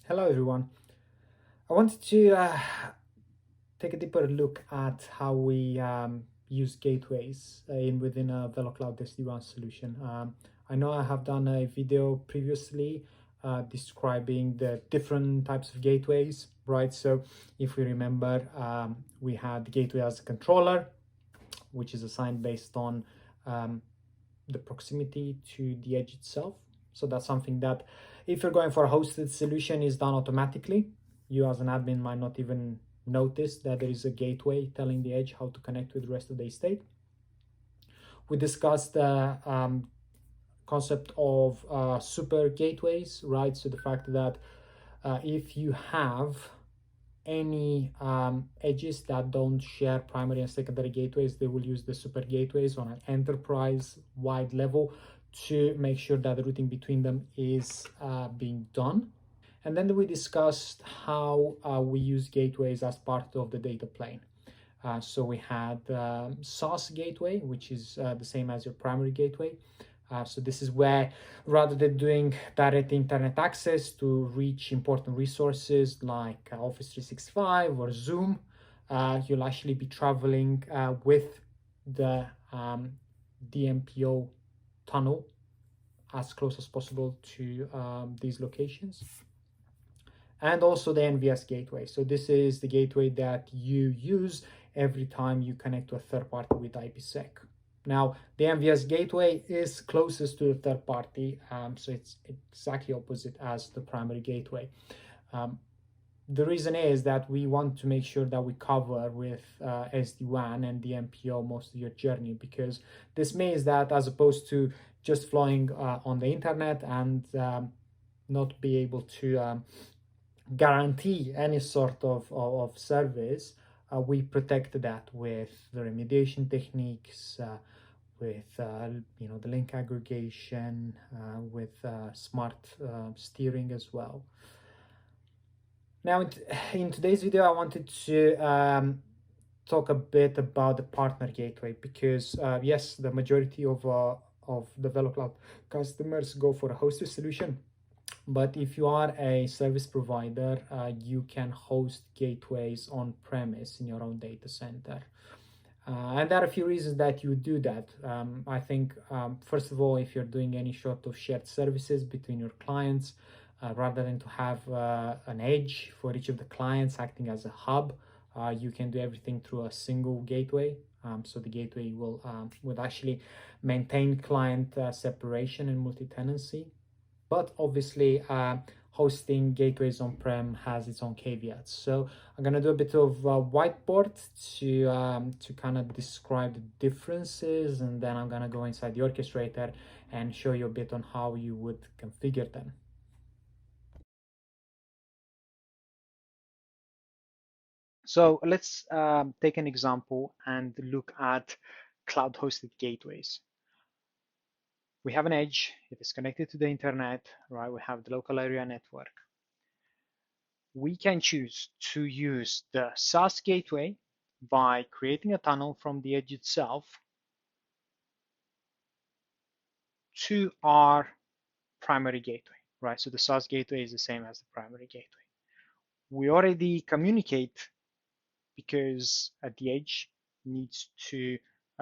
Hello everyone. I wanted to take a deeper look at how we use gateways within a VeloCloud SD-WAN solution. I know I have done a video previously describing the different types of gateways, right? So if we remember, we had the gateway as a controller, which is assigned based on um, the proximity to the edge itself. So that's something that if you're going for a hosted solution is done automatically. You as an admin might not even notice that there is a gateway telling the edge how to connect with the rest of the estate. We discussed the concept of super gateways, right? So the fact that if you have any edges that don't share primary and secondary gateways, they will use the super gateways on an enterprise wide level to make sure that the routing between them is being done. And then we discussed how we use gateways as part of the data plane. So we had SaaS gateway, which is the same as your primary gateway. So this is where, rather than doing direct internet access to reach important resources like Office 365 or Zoom, you'll actually be traveling with the DMPO tunnel as close as possible to these locations. And also the NVS gateway. So this is the gateway that you use every time you connect to a third party with IPsec. Now, the NVS gateway is closest to the third party, so it's exactly opposite as the primary gateway. The reason is that we want to make sure that we cover with SD-WAN and DMPO most of your journey, because this means that as opposed to just flowing on the internet and not be able to guarantee any sort of service, we protect that with the remediation techniques, with the link aggregation, with smart steering as well. Now, in today's video, I wanted to talk a bit about the partner gateway, because yes, the majority of the VeloCloud customers go for a hosted solution. But if you are a service provider, you can host gateways on premise in your own data center. And there are a few reasons that you do that. I think, first of all, if you're doing any sort of shared services between your clients, rather than to have an edge for each of the clients acting as a hub, you can do everything through a single gateway. So the gateway would actually maintain client separation and multi-tenancy. But obviously, hosting gateways on-prem has its own caveats. So I'm gonna do a bit of whiteboard to kind of describe the differences, and then I'm gonna go inside the orchestrator and show you a bit on how you would configure them. So let's take an example and look at cloud-hosted gateways. We have an edge, it is connected to the internet, right? We have the local area network. We can choose to use the SaaS gateway by creating a tunnel from the edge itself to our primary gateway, right? So the SaaS gateway is the same as the primary gateway. We already communicate because at the edge needs to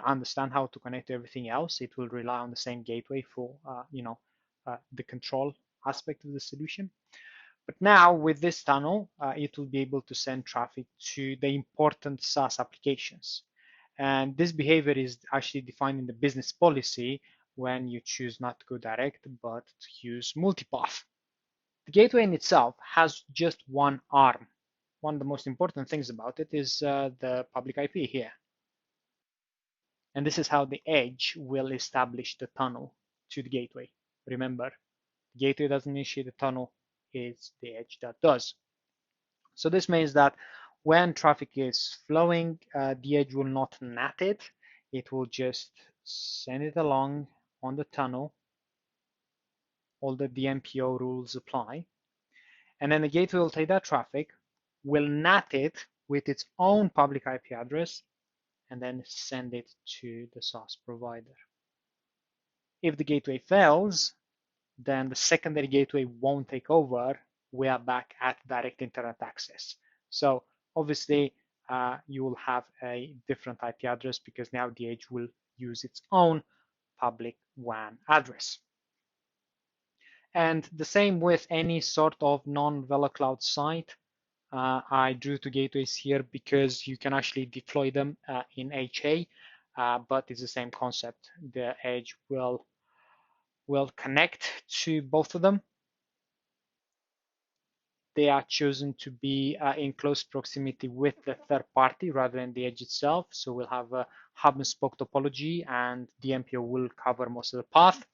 understand how to connect to everything else. It will rely on the same gateway for the control aspect of the solution. But now with this tunnel, it will be able to send traffic to the important SaaS applications. And this behavior is actually defined in the business policy when you choose not to go direct, but to use multipath. The gateway in itself has just one arm. One of the most important things about it is the public IP here. And this is how the edge will establish the tunnel to the gateway. Remember, the gateway doesn't initiate the tunnel, it's the edge that does. So this means that when traffic is flowing, the edge will not NAT it. It will just send it along on the tunnel. All the DMPO rules apply. And then the gateway will take that traffic, will NAT it with its own public IP address, and then send it to the SaaS provider. If the gateway fails, then the secondary gateway won't take over, we are back at direct internet access. So obviously, you will have a different IP address because now the edge will use its own public WAN address. And the same with any sort of non-VeloCloud site. I drew two gateways here because you can actually deploy them in HA, but it's the same concept. The edge will connect to both of them. They are chosen to be in close proximity with the third party rather than the edge itself. So we'll have a hub and spoke topology, and the MPO will cover most of the path.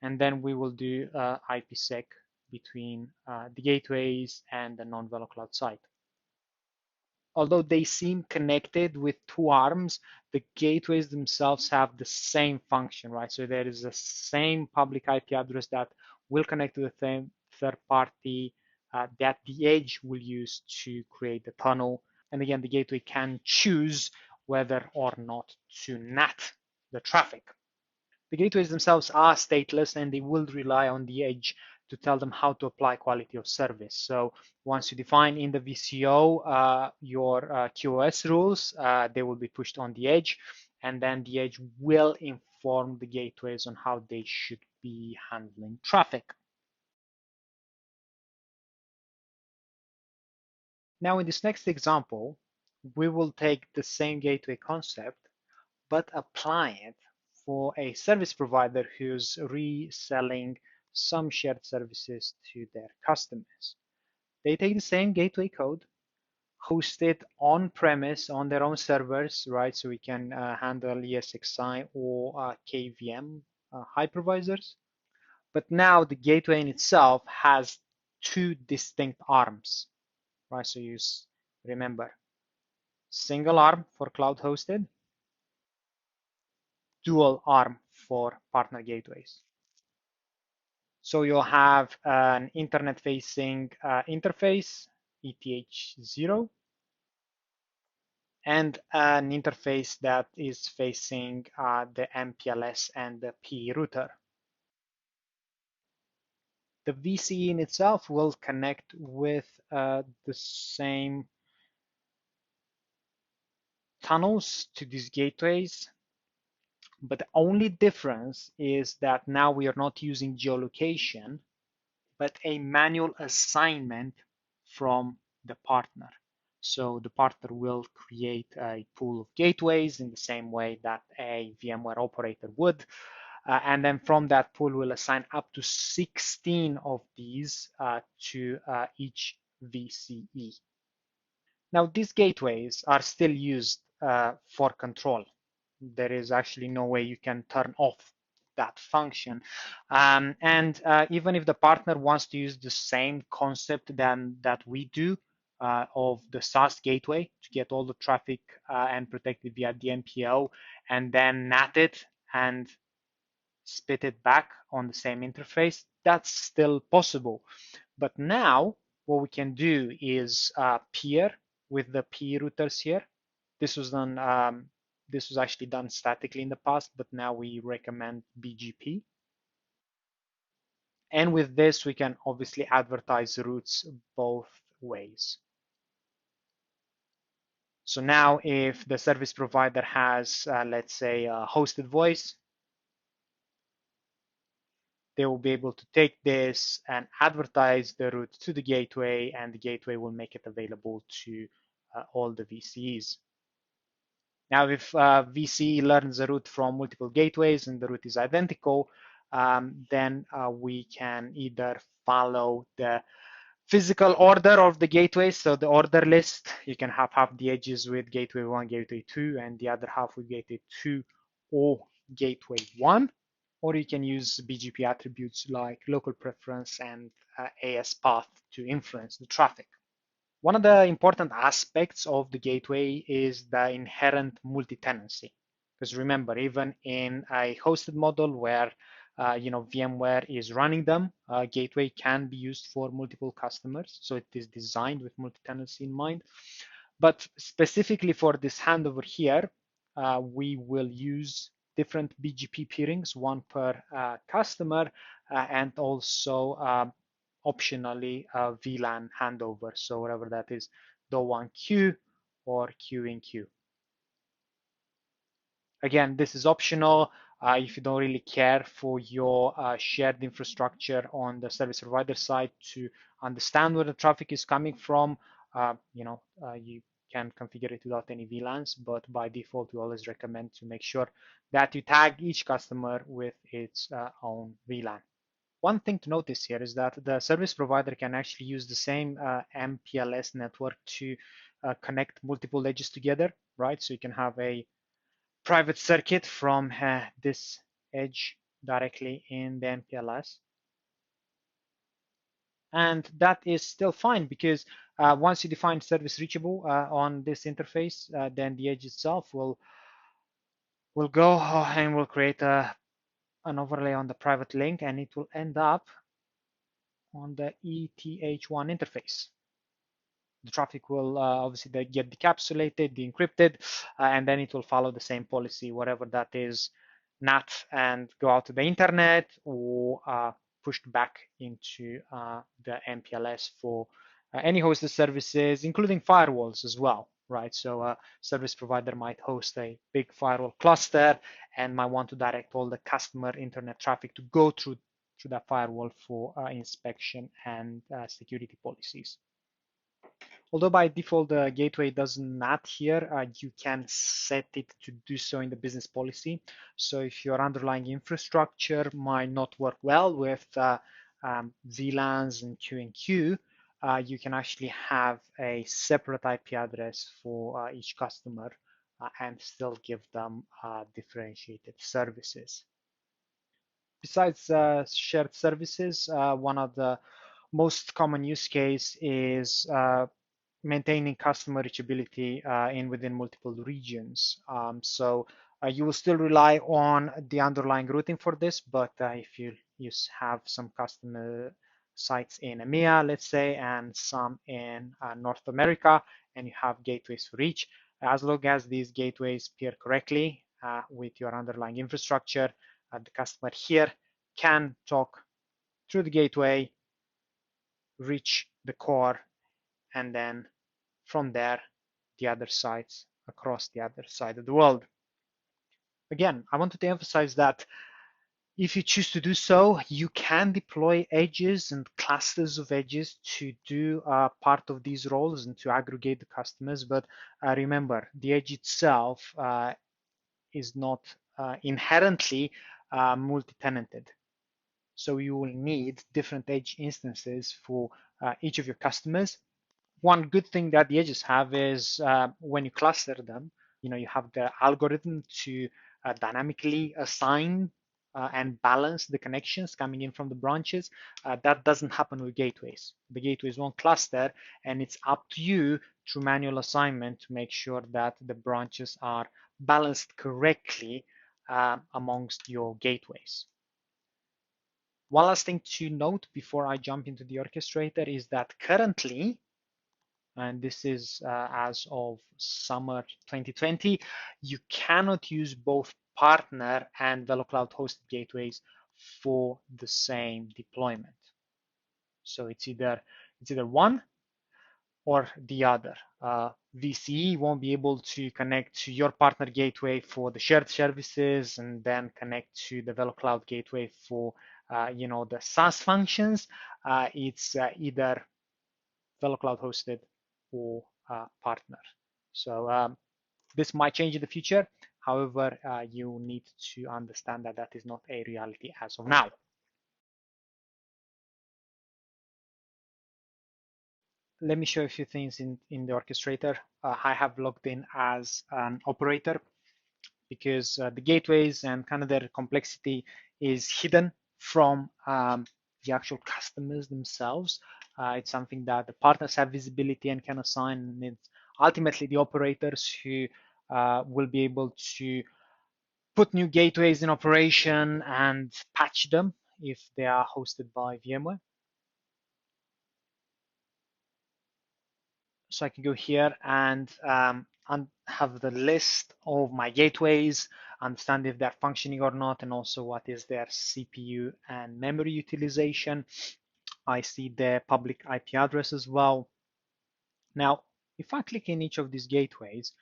And then we will do IPsec between the gateways and the non-VeloCloud site. Although they seem connected with two arms, the gateways themselves have the same function, right? So there is the same public IP address that will connect to the same third party that the edge will use to create the tunnel. And again, the gateway can choose whether or not to NAT the traffic. The gateways themselves are stateless, and they will rely on the edge to tell them how to apply quality of service. So once you define in the VCO your QoS rules, they will be pushed on the edge, and then the edge will inform the gateways on how they should be handling traffic. Now in this next example, we will take the same gateway concept but apply it for a service provider who's reselling some shared services to their customers. They take the same gateway code, host it on premise on their own servers, right? So we can handle ESXi or KVM hypervisors. But now the gateway in itself has two distinct arms, right? So you remember, single arm for cloud hosted, dual arm for partner gateways. So you'll have an internet-facing interface, ETH0, and an interface that is facing the MPLS and the P router. The VCE in itself will connect with the same tunnels to these gateways, but the only difference is that now we are not using geolocation, but a manual assignment from the partner. So the partner will create a pool of gateways in the same way that a VMware operator would. And then from that pool, we'll assign up to 16 of these to each VCE. Now, these gateways are still used for control. There is actually no way you can turn off that function. And even if the partner wants to use the same concept that we do of the SaaS gateway to get all the traffic and protect it via the MPO, and then NAT it and spit it back on the same interface, that's still possible. But now what we can do is peer with the P routers here. This was done. This was actually done statically in the past, but now we recommend BGP. And with this, we can obviously advertise routes both ways. So now if the service provider has, let's say, a hosted voice, they will be able to take this and advertise the route to the gateway, and the gateway will make it available to all the VCEs. Now, if VCE learns the route from multiple gateways and the route is identical, then we can either follow the physical order of the gateways, so the order list. You can have half the edges with gateway 1, gateway 2, and the other half with gateway 2 or gateway 1. Or you can use BGP attributes like local preference and AS path to influence the traffic. One of the important aspects of the gateway is the inherent multi-tenancy. Because remember, even in a hosted model where VMware is running them, gateway can be used for multiple customers. So it is designed with multi-tenancy in mind. But specifically for this handover here, we will use different BGP peerings, one per customer, and also optionally a VLAN handover. So whatever that is, DO1 queue or queue in queue. Again, this is optional if you don't really care for your shared infrastructure on the service provider side to understand where the traffic is coming from. You can configure it without any VLANs, but by default, we always recommend to make sure that you tag each customer with its own VLAN. One thing to notice here is that the service provider can actually use the same MPLS network to connect multiple edges together, right? So you can have a private circuit from this edge directly in the MPLS. And that is still fine because once you define service reachable on this interface, then the edge itself will go and will create an overlay on the private link, and it will end up on the ETH1 interface. The traffic will obviously get decapsulated, de-encrypted, and then it will follow the same policy, whatever that is, NAT, and go out to the internet or pushed back into the MPLS for any hosted services, including firewalls as well, right? So a service provider might host a big firewall cluster and might want to direct all the customer internet traffic to go through that firewall for inspection and security policies. Although by default the gateway does not here, you can set it to do so in the business policy. So if your underlying infrastructure might not work well with VLANs and Q&Q, you can actually have a separate IP address for each customer and still give them differentiated services. Besides shared services, one of the most common use case is maintaining customer reachability within multiple regions. So you will still rely on the underlying routing for this, but if you have some customer sites in EMEA, let's say, and some in North America, and you have gateways for each, as long as these gateways pair correctly with your underlying infrastructure, the customer here can talk through the gateway, reach the core, and then from there, the other sites across the other side of the world. Again, I wanted to emphasize that if you choose to do so, you can deploy edges and clusters of edges to do part of these roles and to aggregate the customers. But remember, the edge itself is not inherently multi-tenanted. So you will need different edge instances for each of your customers. One good thing that the edges have is when you cluster them, you have the algorithm to dynamically assign and balance the connections coming in from the branches. That doesn't happen with gateways. The gateways won't cluster, and it's up to you through manual assignment to make sure that the branches are balanced correctly amongst your gateways. One last thing to note before I jump into the orchestrator is that currently, and this is as of summer 2020, you cannot use both partner and VeloCloud hosted gateways for the same deployment. So it's either one or the other. VCE won't be able to connect to your partner gateway for the shared services and then connect to the VeloCloud gateway for the SaaS functions. It's either VeloCloud hosted or partner. So this might change in the future. However, you need to understand that that is not a reality as of now. Let me show you a few things in the orchestrator. I have logged in as an operator because the gateways and kind of their complexity is hidden from the actual customers themselves. It's something that the partners have visibility and can assign. And it's ultimately the operators who will be able to put new gateways in operation and patch them if they are hosted by VMware. So I can go here and have the list of my gateways, understand if they're functioning or not, and also what is their CPU and memory utilization. I see the public IP address as well. Now, if I click in each of these gateways,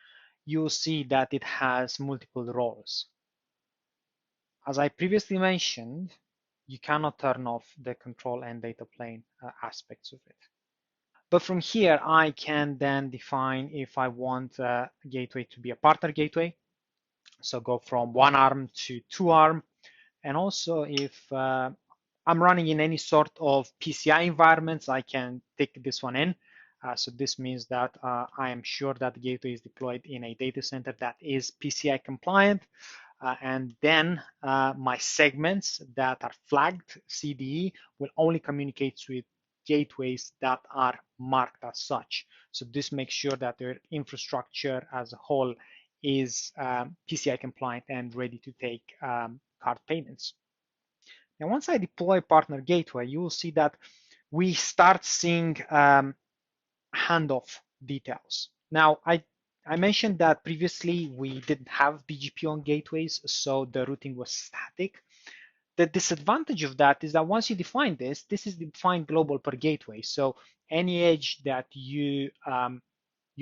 you'll see that it has multiple roles. As I previously mentioned, you cannot turn off the control and data plane aspects of it. But from here, I can then define if I want a gateway to be a partner gateway. So go from 1 ARM to 2 ARM. And also if I'm running in any sort of PCI environments, I can take this one in. So this means that I am sure that the gateway is deployed in a data center that is PCI compliant. And then my segments that are flagged CDE will only communicate with gateways that are marked as such. So this makes sure that their infrastructure as a whole is PCI compliant and ready to take card payments. Now, once I deploy partner gateway, you will see that we start seeing handoff details. Now, I mentioned that previously we didn't have BGP on gateways, so the routing was static. The disadvantage of that is that once you define this, this is defined global per gateway. So any edge that you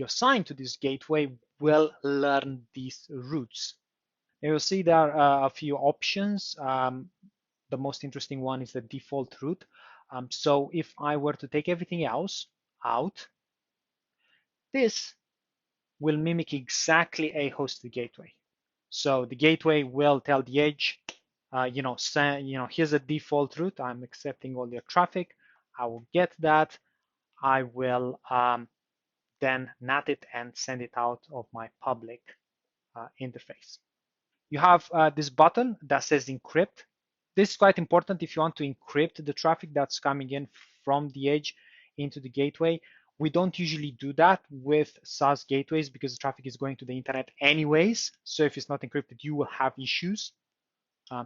assign to this gateway will learn these routes. You'll see there are a few options. The most interesting one is the default route. So if I were to take everything else out, this will mimic exactly a hosted gateway. So the gateway will tell the edge, here's a default route. I'm accepting all your traffic. I will get that. I will then NAT it and send it out of my public interface. You have this button that says encrypt. This is quite important if you want to encrypt the traffic that's coming in from the edge into the gateway. We don't usually do that with SaaS gateways because the traffic is going to the internet anyways. So if it's not encrypted, you will have issues.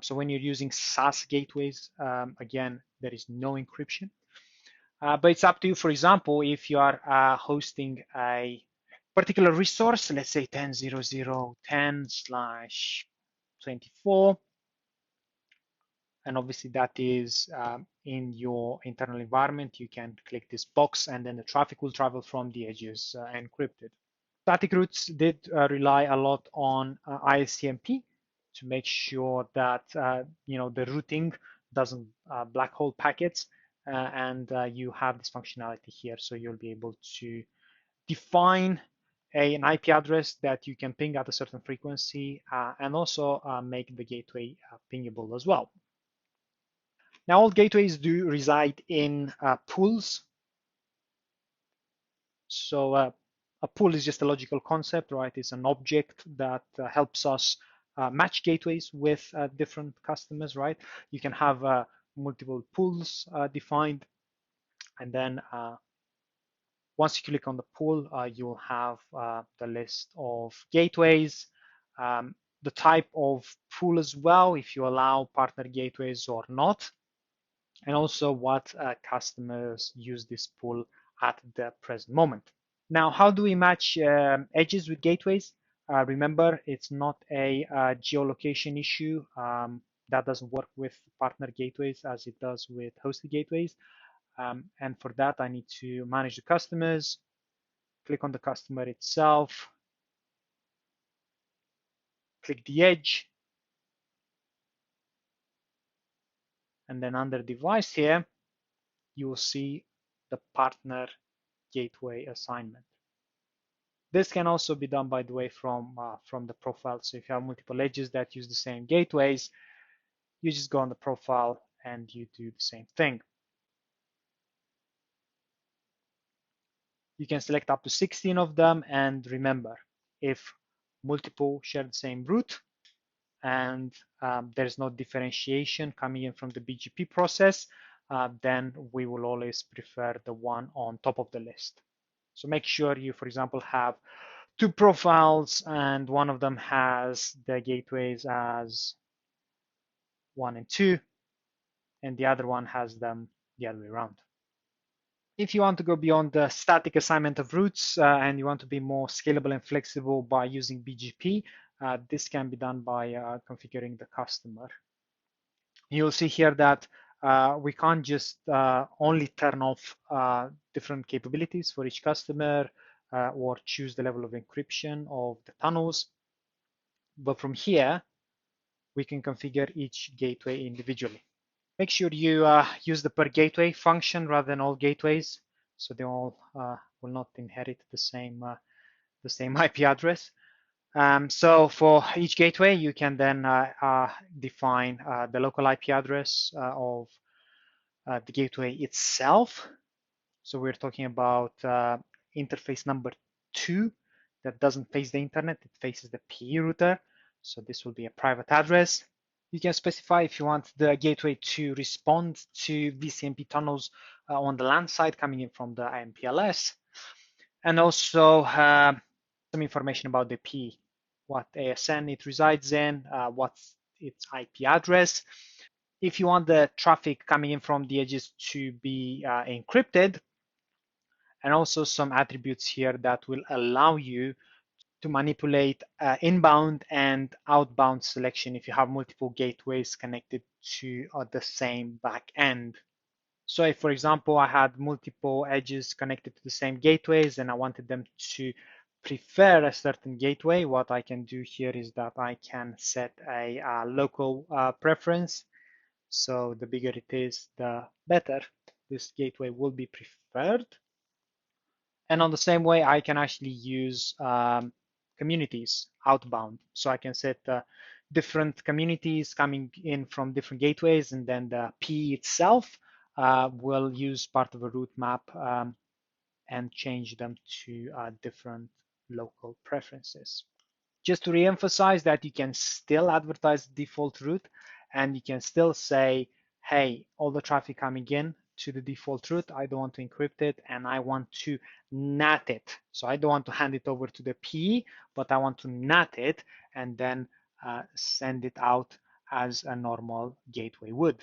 So when you're using SaaS gateways, again, there is no encryption. But it's up to you. For example, if you are hosting a particular resource, let's say 10.0.0.10/24, and obviously that is in your internal environment, you can click this box and then the traffic will travel from the edges encrypted. Static routes did rely a lot on ISCMP to make sure that the routing doesn't black hole packets, and you have this functionality here, so you'll be able to define an IP address that you can ping at a certain frequency, and also make the gateway pingable as well. Now, all gateways do reside in pools. So a pool is just a logical concept, right? It's an object that helps us match gateways with different customers, right? You can have multiple pools defined, and then once you click on the pool, you'll have the list of gateways, the type of pool as well, if you allow partner gateways or not, and also what customers use this pool at the present moment. Now, how do we match edges with gateways? Remember, it's not a geolocation issue. That doesn't work with partner gateways as it does with hosted gateways. And for that, I need to manage the customers, click on the customer itself, click the edge, and then under device here, you will see the partner gateway assignment. This can also be done, by the way, from the profile. So if you have multiple edges that use the same gateways, you just go on the profile and you do the same thing. You can select up to 16 of them, and remember, if multiple share the same root and there's no differentiation coming in from the BGP process, then we will always prefer the one on top of the list. So make sure you, for example, have two profiles and one of them has the gateways as 1 and 2, and the other one has them the other way around. If you want to go beyond the static assignment of routes and you want to be more scalable and flexible by using BGP, this can be done by configuring the customer. You'll see here that we can't just only turn off different capabilities for each customer or choose the level of encryption of the tunnels. But from here, we can configure each gateway individually. Make sure you use the per gateway function rather than all gateways, so they all will not inherit the same IP address. So for each gateway, you can then define the local IP address of the gateway itself. So we're talking about interface number 2 that doesn't face the internet, it faces the PE router. So this will be a private address. You can specify if you want the gateway to respond to VCMP tunnels on the LAN side coming in from the MPLS, and also some information about the PE, what ASN it resides in, what's its IP address. If you want the traffic coming in from the edges to be encrypted, and also some attributes here that will allow you to manipulate inbound and outbound selection if you have multiple gateways connected to the same back end. So if, for example, I had multiple edges connected to the same gateways and I wanted them to prefer a certain gateway, what I can do here is that I can set a local preference. So the bigger it is, the better this gateway will be preferred. And on the same way, I can actually use communities outbound. So I can set different communities coming in from different gateways, and then the P itself will use part of a route map and change them to different local preferences. Just to re-emphasize that you can still advertise the default route, and you can still say, hey, all the traffic coming in to the default route, I don't want to encrypt it, and I want to NAT it. So I don't want to hand it over to the PE, but I want to NAT it and then send it out as a normal gateway would.